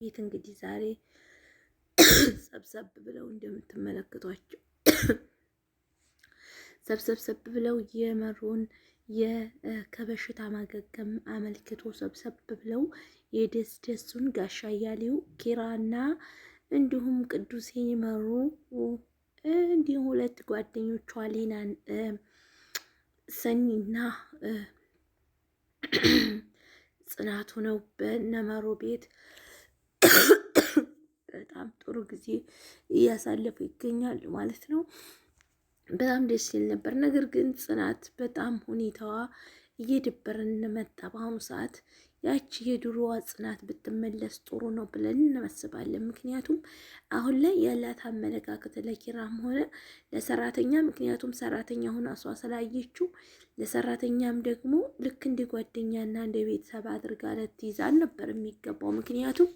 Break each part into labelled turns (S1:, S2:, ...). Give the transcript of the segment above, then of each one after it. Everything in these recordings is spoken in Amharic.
S1: ቤት እንግዲህ ዛሬ ሰብሰብ ብለው እንደምትመለከቷቸው ሰብሰብ ብለው የመሩን ከበሽታ ማገገም አመልክቶ ሰብሰብ ብለው የደስደሱን ጋሻ እያሌው ኪራና እንዲሁም ቅዱሴ መሩ እንዲሁም ሁለት ጓደኞቿ ሌናን ሰኒና ጽናቱ ነው በነመሩ ቤት በጣም ጥሩ ጊዜ እያሳለፉ ይገኛሉ ማለት ነው። በጣም ደስ ይል ነበር። ነገር ግን ጽናት በጣም ሁኔታዋ እየደበረን መጣ። በአሁኑ ሰዓት ያቺ የድሮዋ ጽናት ብትመለስ ጥሩ ነው ብለን እናስባለን። ምክንያቱም አሁን ላይ ያላት አመለካከት ለኪራም ሆነ ለሰራተኛ፣ ምክንያቱም ሰራተኛ ሆና እሷ ስላየችው ለሰራተኛም ደግሞ ልክ እንደ ጓደኛና እንደ ቤተሰብ አድርጋ ልትይዛን ነበር የሚገባው። ምክንያቱም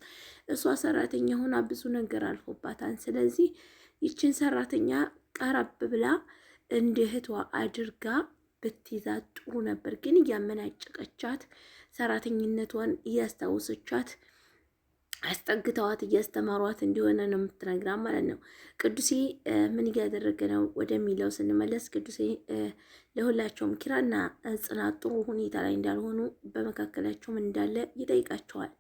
S1: እሷ ሰራተኛ ሆና ብዙ ነገር አልፎባታል። ስለዚህ ይችን ሰራተኛ ቀረብ ብላ እንደ እህቷ አድርጋ ብትይዛት ጥሩ ነበር። ግን እያመናጨቀቻት ሰራተኝነቷን እያስታወሰቻት አስጠግተዋት እያስተማሯት እንዲሆነ ነው የምትነግራት ማለት ነው። ቅዱሴ ምን እያደረገ ነው ወደሚለው ስንመለስ ቅዱሴ ለሁላቸውም ኪራና ጽናት ጥሩ ሁኔታ ላይ እንዳልሆኑ በመካከላቸውም እንዳለ ይጠይቃቸዋል።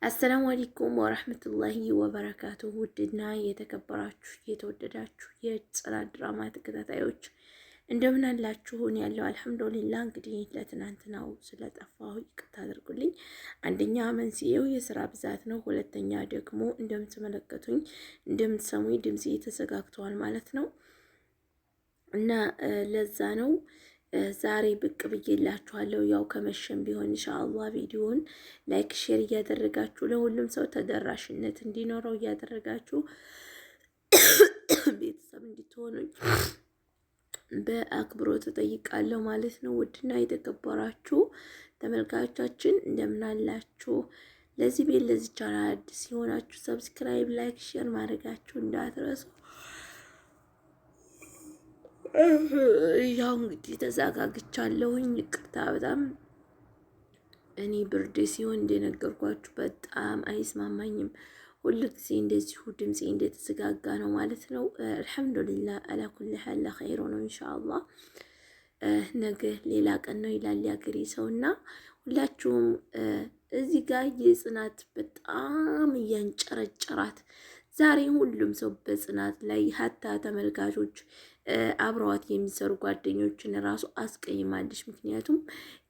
S1: አሰላሙ አለይኩም ወራህመቱላሂ ወበረካቱ። ውድና የተከበራችሁ የተወደዳችሁ የጽናት ድራማ ተከታታዮች እንደምን አላችሁን? ያለው አልሐምዱሊላህ። እንግዲህ ለትናንትናው ስለጠፋሁ ይቅርታ አድርጉልኝ። አንደኛ መንስኤው የስራ ብዛት ነው። ሁለተኛ ደግሞ እንደምትመለከቱኝ እንደምትሰሙኝ ድምጽ ተዘጋግቷል ማለት ነው እና ለዛ ነው ዛሬ ብቅ ብዬላችኋለሁ። ያው ከመሸም ቢሆን ኢንሻአላህ ቪዲዮውን ላይክ ሼር እያደረጋችሁ ለሁሉም ሰው ተደራሽነት እንዲኖረው እያደረጋችሁ ቤተሰብ እንድትሆኑኝ በአክብሮት ተጠይቃለሁ ማለት ነው። ውድና የተከበራችሁ ተመልካቾቻችን እንደምን አላችሁ? ለዚህ ቤት ለዚህ ቻናል አዲስ ሲሆናችሁ ሰብስክራይብ፣ ላይክ፣ ሼር ማድረጋችሁ እንዳትረሱ። ያው እንግዲህ ተዘጋግቻለሁኝ። ይቅርታ በጣም እኔ ብርድ ሲሆን እንደነገርኳችሁ በጣም አይስማማኝም። ሁሉ ጊዜ እንደዚሁ ድምጼ እንደተዘጋጋ ነው ማለት ነው። አልሐምዱሊላህ አላ ኩሊ ሐል ኸይሮ ነው ኢንሻአላህ። ነገ ሌላ ቀን ነው ይላል ያገሬ ሰውና ሁላችሁም እዚህ ጋር የጽናት በጣም እያንጨረጨራት ዛሬ ሁሉም ሰው በጽናት ላይ ሀታ ተመልካቾች አብረዋት የሚሰሩ ጓደኞችን ራሱ አስቀይማለች። ምክንያቱም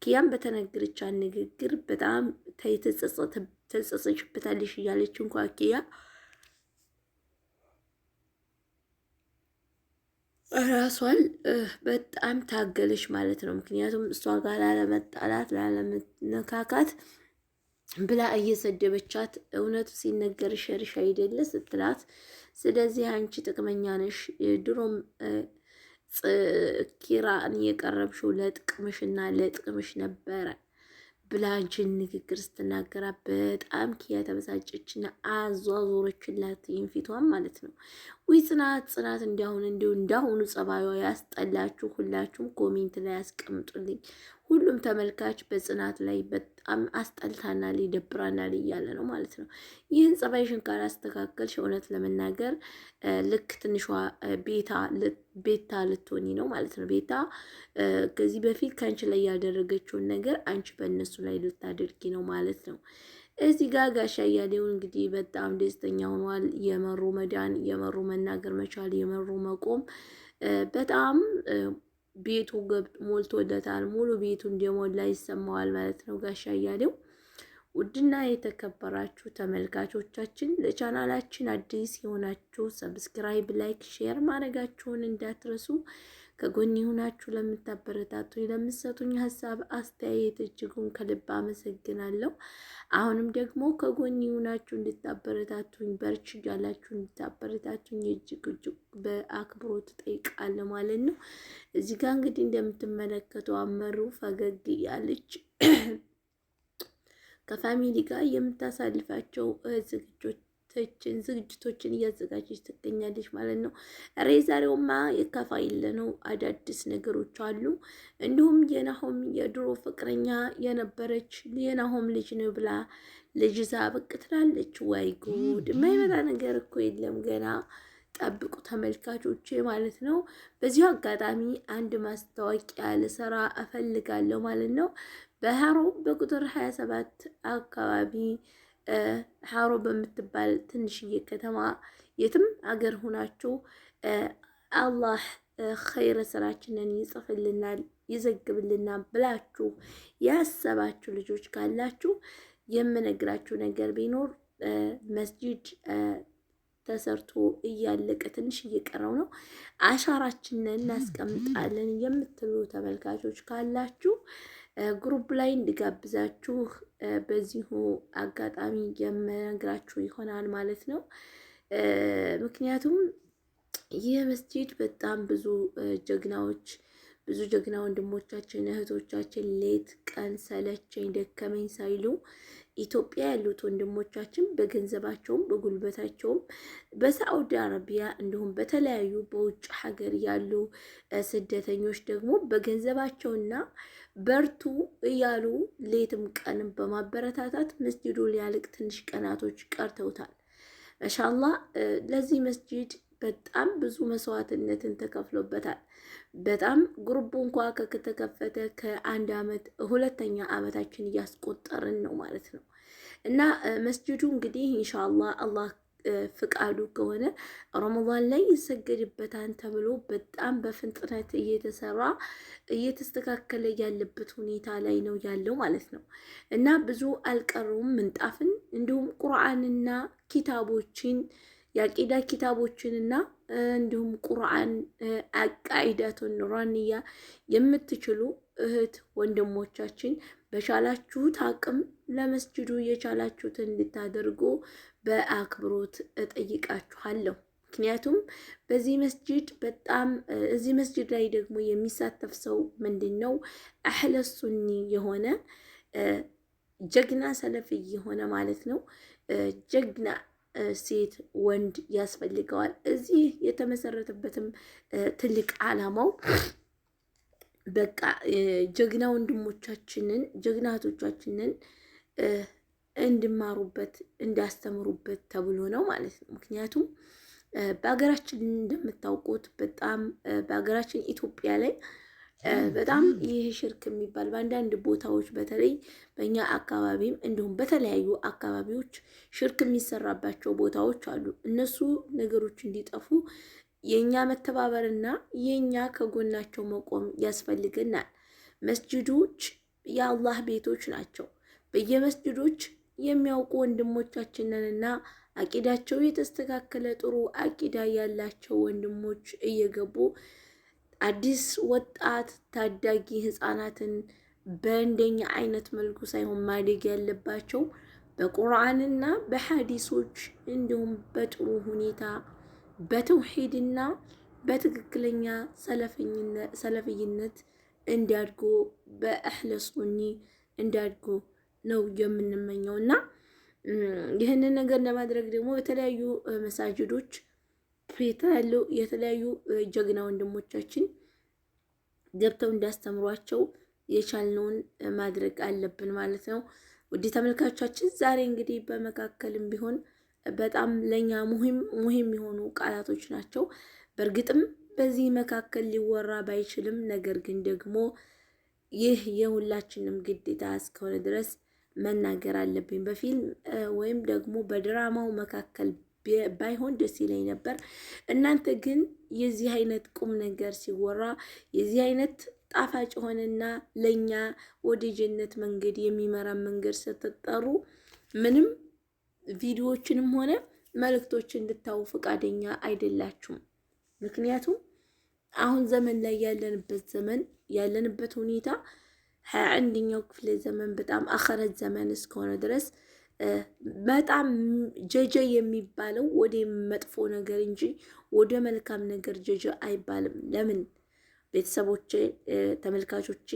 S1: ኪያም በተነገረቻት ንግግር በጣም ተጸጸችበታለሽ እያለች እንኳ ኪያ ራሷን በጣም ታገለች ማለት ነው። ምክንያቱም እሷ ጋር ላለመጣላት ላለመነካካት ብላ እየሰደበቻት እውነቱ ሲነገር ሸርሽ አይደለ ስትላት፣ ስለዚህ አንቺ ጥቅመኛ ነሽ፣ ድሮም ኪራን የቀረብሽው ለጥቅምሽና ለጥቅምሽ ነበረ ብላ አንቺን ንግግር ስትናገራ በጣም ኪያ ተበሳጨችና አዟዞረችላት ፊቷን ማለት ነው። ወይ ጽናት እንዳሁኑ ጸባዩ ያስጠላችሁ ሁላችሁም ኮሜንት ላይ ያስቀምጡልኝ። ሁሉም ተመልካች በጽናት ላይ በጣም አስጠልታናል፣ ይደብራናል እያለ ነው ማለት ነው። ይህን ጸባይሽን ካላስተካከልሽ እውነት ለመናገር ልክ ትንሿ ቤታ ልትሆኒ ነው ማለት ነው። ቤታ ከዚህ በፊት ከአንቺ ላይ ያደረገችውን ነገር አንቺ በእነሱ ላይ ልታደርጊ ነው ማለት ነው። እዚህ ጋር ጋሻ እያሌው እንግዲህ በጣም ደስተኛ ሆኗል። የመሩ መዳን፣ የመሩ መናገር መቻል፣ የመሩ መቆም በጣም ቤቱ ሞልቶለታል። ሙሉ ቤቱ እንደሞላ ይሰማዋል ማለት ነው ጋሻ እያሌው። ውድና የተከበራችሁ ተመልካቾቻችን ለቻናላችን አዲስ የሆናችሁ ሰብስክራይብ፣ ላይክ፣ ሼር ማድረጋችሁን እንዳትረሱ። ከጎን ሆናችሁ ለምታበረታቱ ለምትሰጡኝ ሀሳብ አስተያየት እጅጉን ከልብ አመሰግናለሁ። አሁንም ደግሞ ከጎን ሆናችሁ እንድታበረታቱኝ በርች ያላችሁ እንድታበረታቱኝ እጅግ በአክብሮት ጠይቃለሁ ማለት ነው። እዚህ ጋር እንግዲህ እንደምትመለከቱ አመሩ ፈገግ እያለች ከፋሚሊ ጋር የምታሳልፋቸው ዝግጅቶችን እያዘጋጀች ትገኛለች ማለት ነው። ዛሬውማ የከፋይለ ነው። አዳዲስ ነገሮች አሉ። እንዲሁም የናሆም የድሮ ፍቅረኛ የነበረች የናሆም ልጅ ነው ብላ ልጅዛ ብቅ ትላለች። ወይ ጉድ! የማይመጣ ነገር እኮ የለም ገና ጠብቁ ተመልካቾቼ ማለት ነው። በዚሁ አጋጣሚ አንድ ማስታወቂያ ልሰራ እፈልጋለሁ ማለት ነው። በሃሮ በቁጥር 27 አካባቢ ሃሮ በምትባል ትንሽዬ ከተማ የትም አገር ሆናችሁ አላህ ኸይረ ስራችንን ይጽፍልናል ይዘግብልናል ብላችሁ ያሰባችሁ ልጆች ካላችሁ የምነግራችሁ ነገር ቢኖር መስጂድ ተሰርቶ እያለቀ ትንሽ እየቀረው ነው። አሻራችንን እናስቀምጣለን የምትሉ ተመልካቾች ካላችሁ ግሩፕ ላይ እንድጋብዛችሁ በዚሁ አጋጣሚ የምነግራችሁ ይሆናል ማለት ነው። ምክንያቱም ይህ መስጂድ በጣም ብዙ ጀግናዎች ብዙ ጀግና ወንድሞቻችን እህቶቻችን ሌት ቀን ሰለቸኝ ደከመኝ ሳይሉ ኢትዮጵያ ያሉት ወንድሞቻችን በገንዘባቸውም በጉልበታቸውም በሳዑዲ አረቢያ እንዲሁም በተለያዩ በውጭ ሀገር ያሉ ስደተኞች ደግሞ በገንዘባቸውና በርቱ እያሉ ሌትም ቀንም በማበረታታት መስጂዱ ሊያልቅ ትንሽ ቀናቶች ቀርተውታል። ማሻአላህ ለዚህ መስጂድ በጣም ብዙ መስዋዕትነትን ተከፍሎበታል። በጣም ግሩቡ እንኳ ከተከፈተ ከአንድ አመት ሁለተኛ አመታችን እያስቆጠርን ነው ማለት ነው። እና መስጂዱ እንግዲህ ኢንሻአላህ አላህ ፍቃዱ ከሆነ ረመዳን ላይ ይሰገድበታል ተብሎ በጣም በፍጥነት እየተሰራ እየተስተካከለ ያለበት ሁኔታ ላይ ነው ያለው ማለት ነው። እና ብዙ አልቀሩም ምንጣፍን እንዲሁም ቁርአንና ኪታቦችን የአቂዳ ኪታቦችንና እንዲሁም ቁርአን አቃኢዳቱን ኑራንያ የምትችሉ እህት ወንድሞቻችን በቻላችሁት አቅም ለመስጂዱ የቻላችሁትን እንድታደርጉ በአክብሮት እጠይቃችኋለሁ። ምክንያቱም በዚህ መስጂድ በጣም እዚህ መስጂድ ላይ ደግሞ የሚሳተፍ ሰው ምንድን ነው አህለ ሱኒ የሆነ ጀግና ሰለፊ የሆነ ማለት ነው። ጀግና ሴት ወንድ ያስፈልገዋል። እዚህ የተመሰረተበትም ትልቅ ዓላማው በቃ ጀግና ወንድሞቻችንን ጀግና እህቶቻችንን እንድማሩበት እንዳስተምሩበት ተብሎ ነው ማለት ነው። ምክንያቱም በሀገራችን እንደምታውቁት በጣም በሀገራችን ኢትዮጵያ ላይ በጣም ይህ ሽርክ የሚባል በአንዳንድ ቦታዎች በተለይ በእኛ አካባቢም እንዲሁም በተለያዩ አካባቢዎች ሽርክ የሚሰራባቸው ቦታዎች አሉ። እነሱ ነገሮች እንዲጠፉ የኛ መተባበርና የኛ ከጎናቸው መቆም ያስፈልገናል። መስጂዶች የአላህ ቤቶች ናቸው። በየመስጂዶች የሚያውቁ ወንድሞቻችንንና አቂዳቸው የተስተካከለ ጥሩ አቂዳ ያላቸው ወንድሞች እየገቡ አዲስ ወጣት ታዳጊ ህፃናትን በእንደኛ አይነት መልኩ ሳይሆን ማደግ ያለባቸው በቁርአንና በሐዲሶች እንዲሁም በጥሩ ሁኔታ በተውሂድና በትክክለኛ ሰለፍይነት እንዲያድጉ በአህለ ሱኒ እንዲያድጉ ነው የምንመኘው። እና ይህንን ነገር ለማድረግ ደግሞ በተለያዩ መሳጅዶች የተለያዩ ጀግና ወንድሞቻችን ገብተው እንዲያስተምሯቸው የቻልነውን ማድረግ አለብን ማለት ነው። ውድ ተመልካቾቻችን ዛሬ እንግዲህ በመካከልም ቢሆን በጣም ለኛ ሙሂም የሆኑ ቃላቶች ናቸው። በእርግጥም በዚህ መካከል ሊወራ ባይችልም ነገር ግን ደግሞ ይህ የሁላችንም ግዴታ እስከሆነ ድረስ መናገር አለብኝ። በፊልም ወይም ደግሞ በድራማው መካከል ባይሆን ደስ ይለኝ ነበር። እናንተ ግን የዚህ አይነት ቁም ነገር ሲወራ የዚህ አይነት ጣፋጭ ሆነና ለኛ ወደ ጀነት መንገድ የሚመራ መንገድ ስትጠሩ ምንም ቪዲዮዎችንም ሆነ መልእክቶችን እንድታዩ ፈቃደኛ አይደላችሁም። ምክንያቱም አሁን ዘመን ላይ ያለንበት ሁኔታ 21ኛው ክፍለ ዘመን በጣም አኸረት ዘመን እስከሆነ ድረስ በጣም ጀጀ የሚባለው ወደ መጥፎ ነገር እንጂ ወደ መልካም ነገር ጀጀ አይባልም። ለምን ቤተሰቦቼ፣ ተመልካቾቼ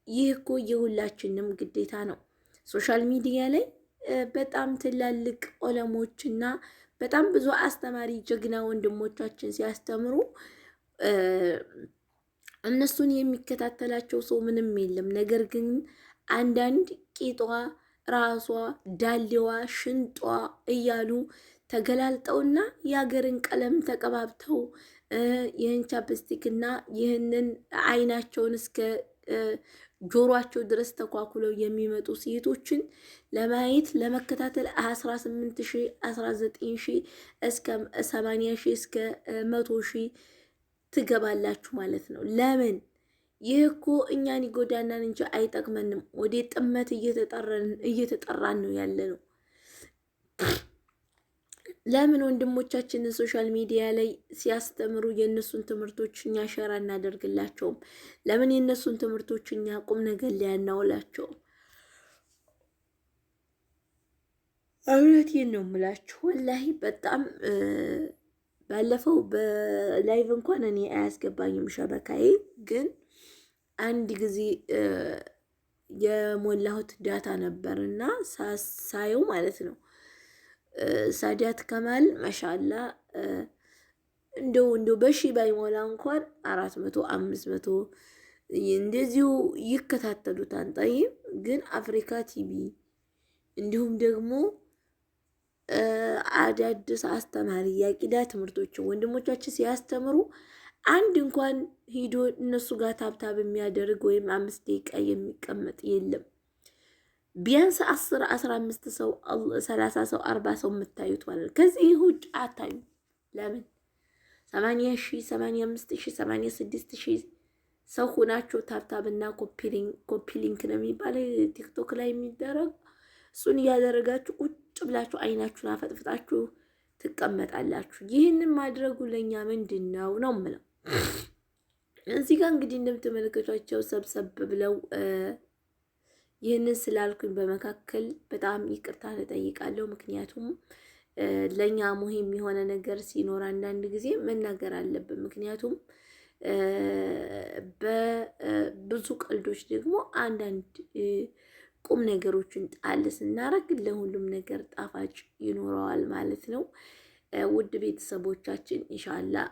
S1: ይህ እኮ የሁላችንም ግዴታ ነው። ሶሻል ሚዲያ ላይ በጣም ትላልቅ ዑለሞችና በጣም ብዙ አስተማሪ ጀግና ወንድሞቻችን ሲያስተምሩ እነሱን የሚከታተላቸው ሰው ምንም የለም። ነገር ግን አንዳንድ ቂጧ ራሷ ዳሌዋ ሽንጧ እያሉ ተገላልጠውና የሀገርን ቀለም ተቀባብተው ይህን ቻፕስቲክና ይህንን አይናቸውን እስከ ጆሮአቸው ድረስ ተኳኩለው የሚመጡ ሴቶችን ለማየት ለመከታተል 18,000 19,000 እስከ 80,000 እስከ 100,000 ትገባላችሁ ማለት ነው። ለምን? ይህ እኮ እኛን ይጎዳናል እንጂ አይጠቅመንም። ወደ ጥመት እየተጠራን ነው ያለ ነው። ለምን ወንድሞቻችንን ሶሻል ሚዲያ ላይ ሲያስተምሩ የእነሱን ትምህርቶች እኛ ሸራ እናደርግላቸውም? ለምን የእነሱን ትምህርቶች እኛ ቁም ነገር ላይ አናውላቸውም? እውነቴን ነው የምላችሁ። ወላሂ በጣም ባለፈው በላይቭ እንኳን እኔ አያስገባኝም ሸበካዬ፣ ግን አንድ ጊዜ የሞላሁት ዳታ ነበር እና ሳየው ማለት ነው ሳዲያት ከማል ማሻአላ እንደው በሺ ባይሞላ እንኳን 400 500 እንደዚሁ ይከታተሉታል። ጠይብ ግን አፍሪካ ቲቪ እንዲሁም ደግሞ አዳዲስ አስተማሪ የአቂዳ ትምህርቶችን ወንድሞቻችን ሲያስተምሩ አንድ እንኳን ሂዶ እነሱ ጋር ታብታብ የሚያደርግ ወይም 5 ደቂቃ የሚቀመጥ የለም። ቢያንስ 10 15 ሰው 30 ሰው 40 ሰው የምታዩት ማለት ነው። ከዚህ ውጭ አታዩ። ለምን? 80,000 85,000 86,000 ሰው ሆናችሁ ታብታብና ኮፒ ሊንክ ነው የሚባለው ቲክቶክ ላይ የሚደረግ እሱን እያደረጋችሁ ቁጭ ብላችሁ አይናችሁን አፈጥፍጣችሁ ትቀመጣላችሁ። ይህንን ማድረጉ ለኛ ምንድነው ነው የምለው። እዚህ ጋር እንግዲህ እንደምትመለከቷቸው ሰብሰብ ብለው ይህንን ስላልኩኝ በመካከል በጣም ይቅርታ ተጠይቃለሁ። ምክንያቱም ለኛ ሙሂም የሆነ ነገር ሲኖር አንዳንድ ጊዜ መናገር አለብን። ምክንያቱም በብዙ ቀልዶች ደግሞ አንዳንድ ቁም ነገሮችን ጣል ስናረግ ለሁሉም ነገር ጣፋጭ ይኖረዋል ማለት ነው። ውድ ቤተሰቦቻችን ኢንሻአላህ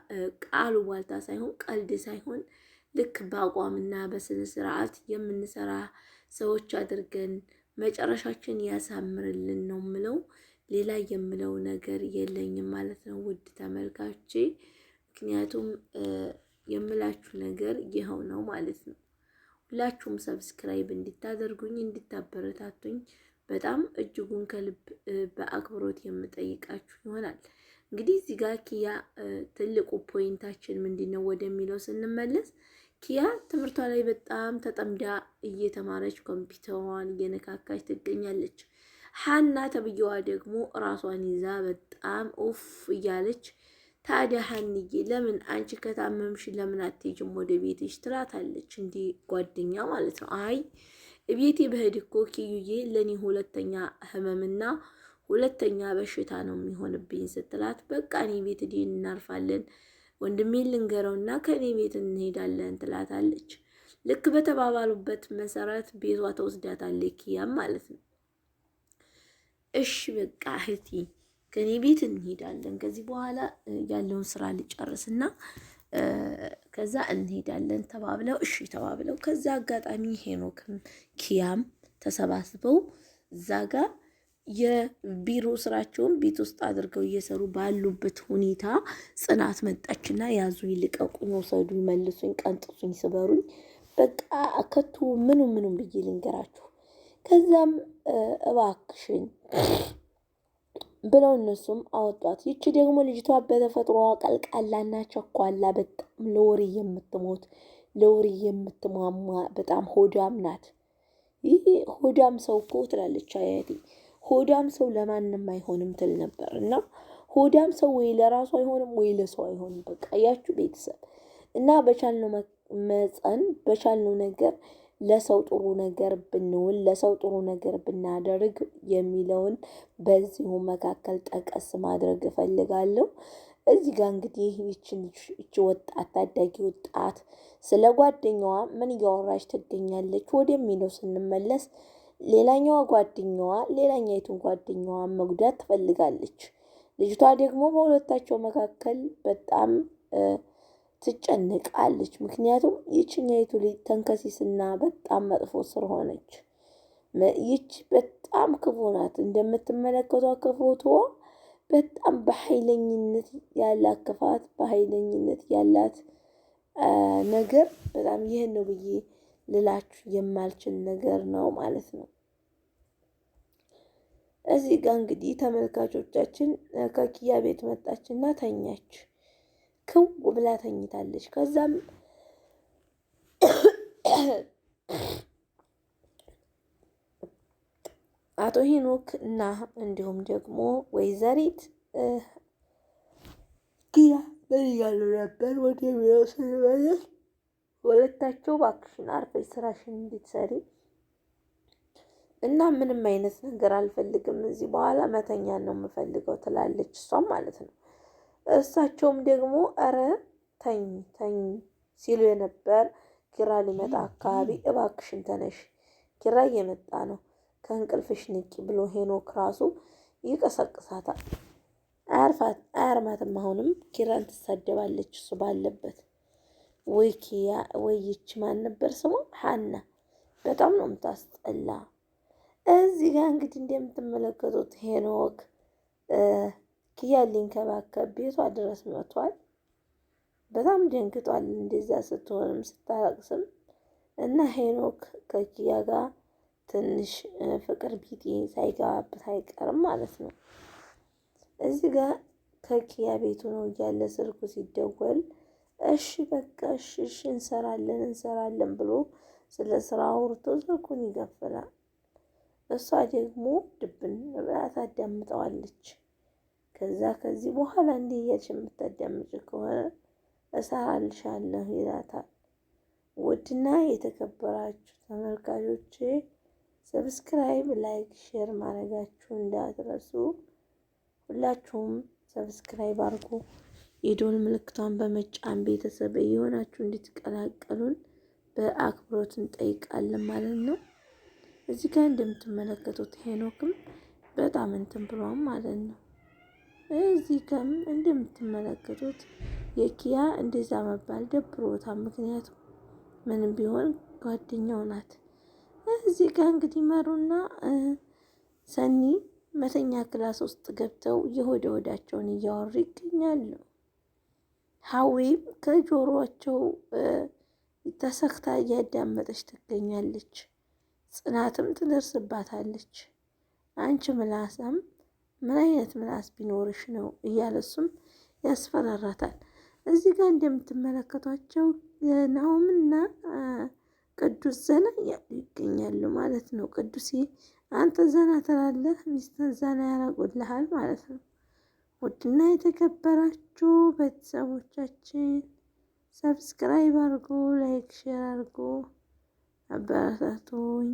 S1: ቃሉ ዋልታ ሳይሆን ቀልድ ሳይሆን ልክ በአቋምና በስነ ስርዓት የምንሰራ ሰዎች አድርገን መጨረሻችን ያሳምርልን ነው ምለው። ሌላ የምለው ነገር የለኝም ማለት ነው ውድ ተመልካቼ። ምክንያቱም የምላችሁ ነገር ይኸው ነው ማለት ነው። ሁላችሁም ሰብስክራይብ እንድታደርጉኝ እንድታበረታቱኝ በጣም እጅጉን ከልብ በአክብሮት የምጠይቃችሁ ይሆናል። እንግዲህ እዚህ ጋር ኪያ ትልቁ ፖይንታችን ምንድነው ወደሚለው ስንመለስ ኪያ ትምህርቷ ላይ በጣም ተጠምዳ እየተማረች ኮምፒውተሯን እየነካካች ትገኛለች። ሀና ተብዬዋ ደግሞ ራሷን ይዛ በጣም ኡፍ እያለች ታዲያ ሀንዬ ለምን አንቺ ከታመምሽ ለምን አትሄጂም ወደ ቤትሽ ትላታለች። እንዲህ ጓደኛ ማለት ነው። አይ ቤቴ በሄድ እኮ ኪዩዬ ለኔ ሁለተኛ ህመምና ሁለተኛ በሽታ ነው የሚሆንብኝ ስትላት፣ በቃ እኔ ቤት ዲን እናርፋለን ወንድሜን ልንገረውና ከኔ ቤት እንሄዳለን ትላታለች። ልክ በተባባሉበት መሰረት ቤቷ ተወስዳታለች ኪያም ማለት ነው። እሺ በቃ እህቴ ከኔ ቤት እንሄዳለን፣ ከዚህ በኋላ ያለውን ስራ ልጨርስና ከዛ እንሄዳለን ተባብለው እሺ ተባብለው ከዛ አጋጣሚ ሄኖክም ኪያም ተሰባስበው እዛ ጋር የቢሮ ስራቸውን ቤት ውስጥ አድርገው እየሰሩ ባሉበት ሁኔታ ጽናት መጣችና ያዙኝ፣ ልቀቁኝ፣ ወሰዱኝ፣ መልሱኝ፣ ቀንጥሱኝ፣ ስበሩኝ፣ በቃ ከቱ ምኑም ብዬ ልንገራችሁ። ከዛም እባክሽን ብለው እነሱም አወጧት። ይቺ ደግሞ ልጅቷ በተፈጥሮዋ ቀልቃላና ቸኳላ በጣም ለወሬ የምትሞት ለወሬ የምትሟሟ በጣም ሆዳም ናት። ይህ ሆዳም ሰው እኮ ትላለች አያቴ፣ ሆዳም ሰው ለማንም አይሆንም ትል ነበር። እና ሆዳም ሰው ወይ ለራሱ አይሆንም ወይ ለሰው አይሆንም። በቃ ያችሁ ቤተሰብ እና በቻልነው መጠን በቻልነው ነገር ለሰው ጥሩ ነገር ብንውል ለሰው ጥሩ ነገር ብናደርግ የሚለውን በዚሁ መካከል ጠቀስ ማድረግ እፈልጋለሁ። እዚህ ጋር እንግዲህ ይቺ ወጣት ታዳጊ ወጣት ስለ ጓደኛዋ ምን እያወራች ትገኛለች ወደሚለው ስንመለስ ሌላኛዋ ጓደኛዋ ሌላኛይቱን ጓደኛዋን መጉዳት ትፈልጋለች። ልጅቷ ደግሞ በሁለታቸው መካከል በጣም ትጨነቃለች። ምክንያቱም ይችኛይቱ ልጅ ተንከሲስና በጣም መጥፎ ስር ሆነች። ይች በጣም ክፉ ናት። እንደምትመለከቷት ከፎቶዋ በጣም በኃይለኝነት ያላት ክፋት፣ በኃይለኝነት ያላት ነገር በጣም ይህን ነው ብዬ ልላችሁ የማልችል ነገር ነው ማለት ነው። እዚህ ጋር እንግዲህ ተመልካቾቻችን ከኪያ ቤት መጣችና ተኛች። ክው ብላ ተኝታለች። ከዛም አቶ ሄኖክ እና እንዲሁም ደግሞ ወይዘሪት ኪያ ምን እያሉ ነበር? ወደ ቢሮ ስንመለስ ሁለታቸው እባክሽን አርፈሽ ስራሽን እንድትሰሪ እና ምንም አይነት ነገር አልፈልግም፣ እዚህ በኋላ መተኛ ነው የምፈልገው ትላለች እሷም ማለት ነው። እሳቸውም ደግሞ እረ ተኝ ተኝ ሲሉ የነበር ኪራ ሊመጣ አካባቢ እባክሽን ተነሽ ኪራ እየመጣ ነው ከእንቅልፍሽ ንቂ ብሎ ሄኖክ ራሱ ይቀሰቅሳታል። አያርማትም። አሁንም ኪራን ትሳደባለች እሱ ባለበት። ወይ ኪያ ወይ ይች ማን ነበር ስሟ? ሀና። በጣም ነው የምታስጠላ። እዚህ ጋር እንግዲህ እንደምትመለከቱት ሄኖክ ኪያ ሊንከባከብ ቤቷ ድረስ መጥቷል። በጣም ደንግጧል፣ እንደዛ ስትሆንም ስታለቅስም እና ሄኖክ ከኪያ ጋር ትንሽ ፍቅር ቢጤ ሳይገባበት አይቀርም ማለት ነው። እዚህ ጋር ከኪያ ቤቱ ነው እያለ ስልኩ ሲደወል እሺ በቃ እሺ እንሰራለን ብሎ ስለ ስራ አውርቶ ስልኩን ይገፍላል። እሷ ደግሞ ድብን ብላ ታዳምጠዋለች። ከዚህ በኋላ እንዲህ እያልሽ የምታዳምጭ ከሆነ እሰራልሻለሁ ይላታል። ውድና የተከበራችሁ ተመልካቾቼ ሰብስክራይብ፣ ላይክ፣ ሼር ማድረጋችሁ እንዳትረሱ። ሁላችሁም ሰብስክራይብ አድርጉ። የደወል ምልክቷን በመጫን ቤተሰብ የሆናችሁ እንድትቀላቀሉን በአክብሮት እንጠይቃለን ማለት ነው። እዚህ ጋር እንደምትመለከቱት ሄኖክም በጣም እንትን ብሏል ማለት ነው። እዚህ ጋር እንደምትመለከቱት የኪያ እንደዛ መባል ደብሮታል። ምክንያቱም ምንም ቢሆን ጓደኛው ናት። እዚህ ጋር እንግዲህ መሩና ሰኒ መተኛ ክላስ ውስጥ ገብተው የሆደ ሆዳቸውን እያወሩ ይገኛሉ። ሀዊም ከጆሮአቸው ተሰክታ እያዳመጠች ትገኛለች። ጽናትም ትደርስባታለች። አንቺ ምላሳም ምን አይነት ምላስ ቢኖርሽ ነው እያለ እሱም ያስፈራራታል። እዚህ ጋር እንደምትመለከቷቸው ናሆምና ቅዱስ ዘና እያሉ ይገኛሉ ማለት ነው። ቅዱሴ አንተ ዘና ትላለህ፣ ሚስትህን ዘና ያደርጉልሃል ማለት ነው። ውድና የተከበራችሁ ቤተሰቦቻችን ሰብስክራይብ አድርጎ ላይክ ሼር አድርጎ አበረታቱኝ።